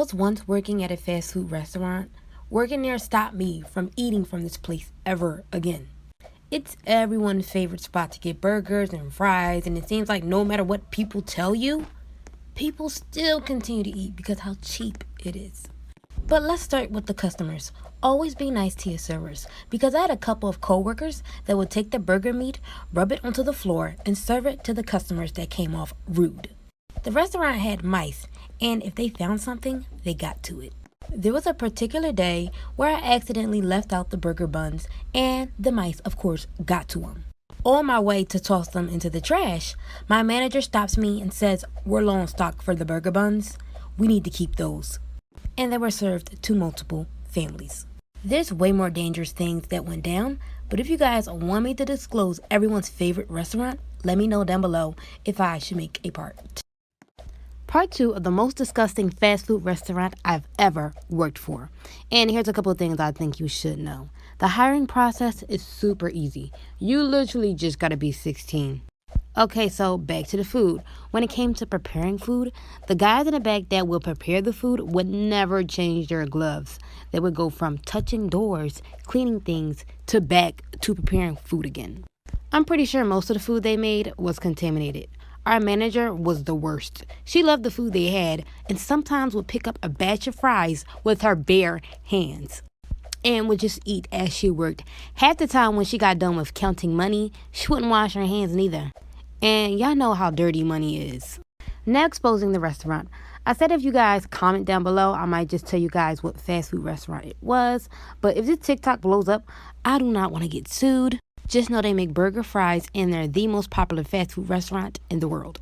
was once working at a fast food restaurant. Working there stopped me from eating from this place ever again. It's everyone's favorite spot to get burgers and fries, and it seems like no matter what people tell you, people still continue to eat because how cheap it is. But let's start with the customers. Always be nice to your servers because I had a couple of coworkers that would take the burger meat, rub it onto the floor, and serve it to the customers that came off rude. The restaurant had mice, and if they found something, they got to it. There was a particular day where I accidentally left out the burger buns, and the mice, of course, got to them. On my way to toss them into the trash, my manager stops me and says, "We're low on stock for the burger buns. We need to keep those." And they were served to multiple families. There's way more dangerous things that went down, but if you guys want me to disclose everyone's favorite restaurant, let me know down below if I should make a part. Part 2 of the most disgusting fast food restaurant I've ever worked for. And here's a couple of things I think you should know. The hiring process is super easy. You literally just gotta be 16. Okay, so back to the food. When it came to preparing food, the guys in the back that would prepare the food would never change their gloves. They would go from touching doors, cleaning things, to back to preparing food again. I'm pretty sure most of the food they made was contaminated. Our manager was the worst. She loved the food they had and sometimes would pick up a batch of fries with her bare hands and would just eat as she worked. Half the time when she got done with counting money, she wouldn't wash her hands neither. And y'all know how dirty money is. Now exposing the restaurant. I said if you guys comment down below, I might just tell you guys what fast food restaurant it was. But if this TikTok blows up, I do not want to get sued. Just know they make burger, fries, and they're the most popular fast food restaurant in the world.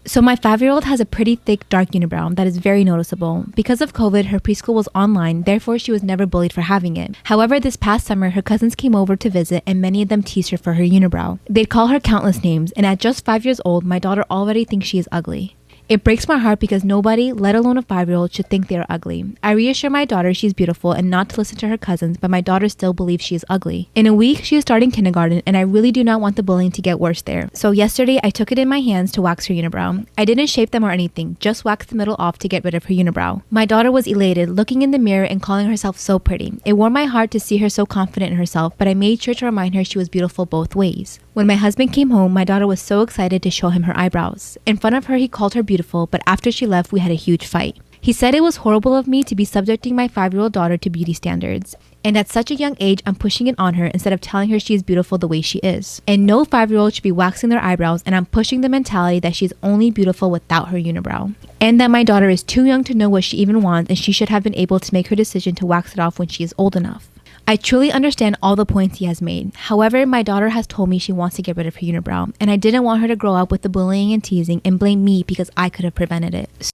So my 5-year-old has a pretty thick dark unibrow that is very noticeable. Because of COVID, her preschool was online, therefore she was never bullied for having it. However, this past summer, her cousins came over to visit and many of them teased her for her unibrow. They'd call her countless names, and at just 5 years old, my daughter already thinks she is ugly. It breaks my heart because nobody, let alone a 5-year-old, should think they are ugly. I reassure my daughter she's beautiful and not to listen to her cousins, but my daughter still believes she is ugly. In a week, she is starting kindergarten, and I really do not want the bullying to get worse there. So yesterday, I took it in my hands to wax her unibrow. I didn't shape them or anything, just waxed the middle off to get rid of her unibrow. My daughter was elated, looking in the mirror and calling herself so pretty. It warmed my heart to see her so confident in herself, but I made sure to remind her she was beautiful both ways. When my husband came home, my daughter was so excited to show him her eyebrows. In front of her, he called her beautiful, but after she left, we had a huge fight. He said it was horrible of me to be subjecting my 5-year-old daughter to beauty standards. And at such a young age, I'm pushing it on her instead of telling her she is beautiful the way she is. And no 5-year-old should be waxing their eyebrows, and I'm pushing the mentality that she's only beautiful without her unibrow. And that my daughter is too young to know what she even wants, and she should have been able to make her decision to wax it off when she is old enough. I truly understand all the points he has made. However, my daughter has told me she wants to get rid of her unibrow, and I didn't want her to grow up with the bullying and teasing and blame me because I could have prevented it.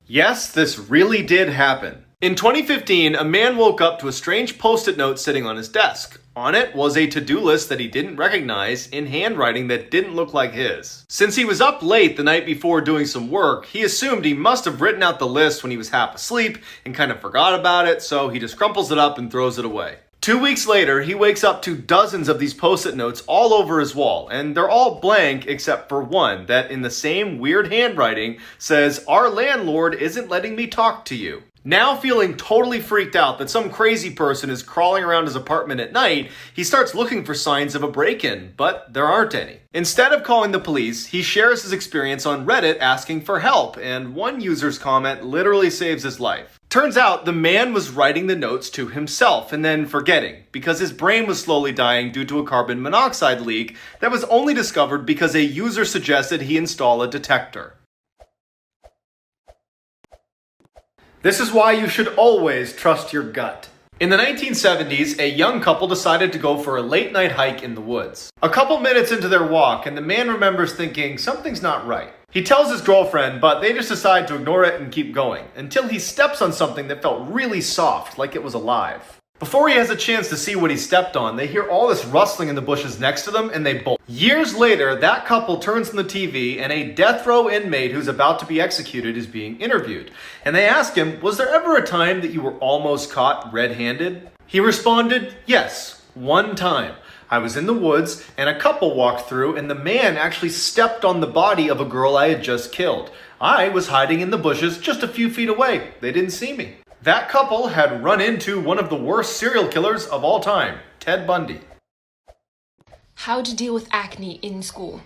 Yes, this really did happen. In 2015, a man woke up to a strange post-it note sitting on his desk. On it was a to-do list that he didn't recognize in handwriting that didn't look like his. Since he was up late the night before doing some work, he assumed he must have written out the list when he was half asleep and kind of forgot about it, so he just crumples it up and throws it away. 2 weeks later, he wakes up to dozens of these post-it notes all over his wall, and they're all blank except for one that in the same weird handwriting says, "Our landlord isn't letting me talk to you." Now feeling totally freaked out that some crazy person is crawling around his apartment at night, he starts looking for signs of a break-in, but there aren't any. Instead of calling the police, he shares his experience on Reddit asking for help, and one user's comment literally saves his life. Turns out the man was writing the notes to himself and then forgetting, because his brain was slowly dying due to a carbon monoxide leak that was only discovered because a user suggested he install a detector. This is why you should always trust your gut. In the 1970s, a young couple decided to go for a late-night hike in the woods. A couple minutes into their walk, and the man remembers thinking something's not right. He tells his girlfriend, but they just decide to ignore it and keep going, until he steps on something that felt really soft, like it was alive. Before he has a chance to see what he stepped on, they hear all this rustling in the bushes next to them, and they bolt. Years later, that couple turns on the TV, and a death row inmate who's about to be executed is being interviewed. And they ask him, "Was there ever a time that you were almost caught red-handed?" He responded, "Yes, one time. I was in the woods, and a couple walked through, and the man actually stepped on the body of a girl I had just killed. I was hiding in the bushes just a few feet away. They didn't see me. That couple had run into one of the worst serial killers of all time, Ted Bundy. How to deal with acne in school.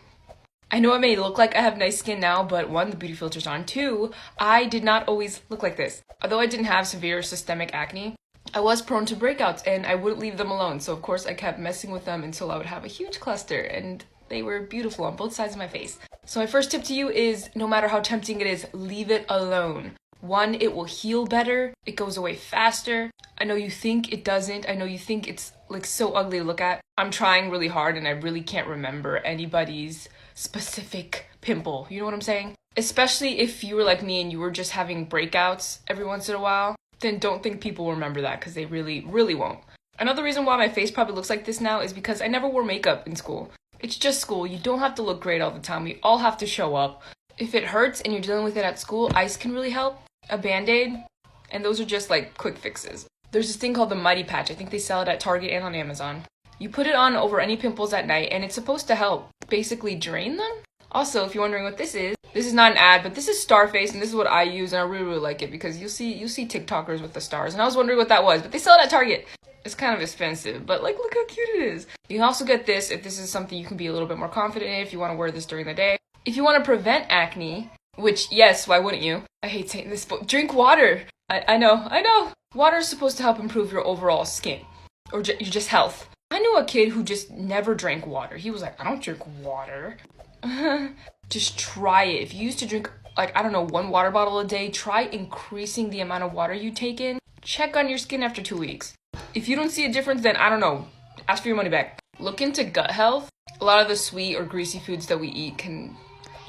I know it may look like I have nice skin now, but one, the beauty filter's on. Two, I did not always look like this. Although I didn't have severe systemic acne, I was prone to breakouts and I wouldn't leave them alone. So of course I kept messing with them until I would have a huge cluster, and they were beautiful on both sides of my face. So my first tip to you is, no matter how tempting it is, leave it alone. One, it will heal better. It goes away faster. I know you think it doesn't. I know you think it's like so ugly to look at. I'm trying really hard and I really can't remember anybody's specific pimple. You know what I'm saying? Especially if you were like me and you were just having breakouts every once in a while, then don't think people will remember that, because they really, really won't. Another reason why my face probably looks like this now is because I never wore makeup in school. It's just school. You don't have to look great all the time. We all have to show up. If it hurts and you're dealing with it at school, ice can really help. A Band-Aid, and those are just like quick fixes. There's this thing called the Mighty Patch. I think they sell it at Target and on Amazon. You put it on over any pimples at night and it's supposed to help basically drain them. Also, if you're wondering what this is not an ad, but this is Starface, and this is what I use, and I really, really like it because you'll see TikTokers with the stars, and I was wondering what that was, but they sell it at Target. It's kind of expensive, but like, look how cute it is. You can also get this if this is something you can be a little bit more confident in, if you want to wear this during the day. If you want to prevent acne, which, yes, why wouldn't you? I hate saying this, but drink water. I know. Water is supposed to help improve your overall skin, or your just health. I knew a kid who just never drank water. He was like, I don't drink water. Just try it. If you used to drink, like, I don't know, 1 water bottle a day, try increasing the amount of water you take in. Check on your skin after 2 weeks. If you don't see a difference, then I don't know, ask for your money back. Look into gut health. A lot of the sweet or greasy foods that we eat can,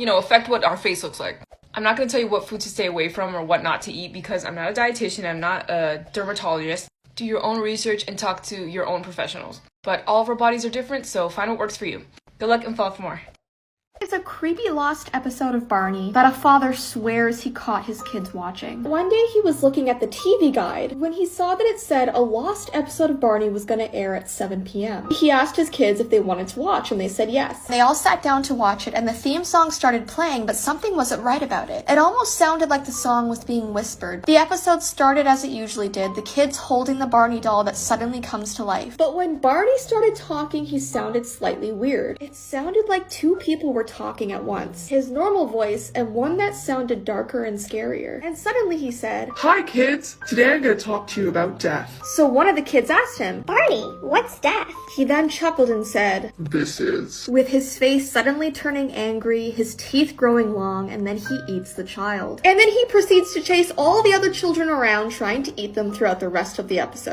affect what our face looks like. I'm not going to tell you what food to stay away from or what not to eat because I'm not a dietitian, I'm not a dermatologist. Do your own research and talk to your own professionals. But all of our bodies are different, so find what works for you. Good luck and follow for more. There's a creepy lost episode of Barney that a father swears he caught his kids watching. One day he was looking at the TV guide when he saw that it said a lost episode of Barney was going to air at 7 p.m. He asked his kids if they wanted to watch, and they said yes. They all sat down to watch it, and the theme song started playing, but something wasn't right about it. It almost sounded like the song was being whispered. The episode started as it usually did, the kids holding the Barney doll that suddenly comes to life. But when Barney started talking, he sounded slightly weird. It sounded like 2 people were talking at once. His normal voice and one that sounded darker and scarier. And suddenly he said, "Hi kids, today I'm going to talk to you about death." So one of the kids asked him, "Barney, what's death?" He then chuckled and said, "This is." With his face suddenly turning angry, his teeth growing long, and then he eats the child. And then he proceeds to chase all the other children around trying to eat them throughout the rest of the episode.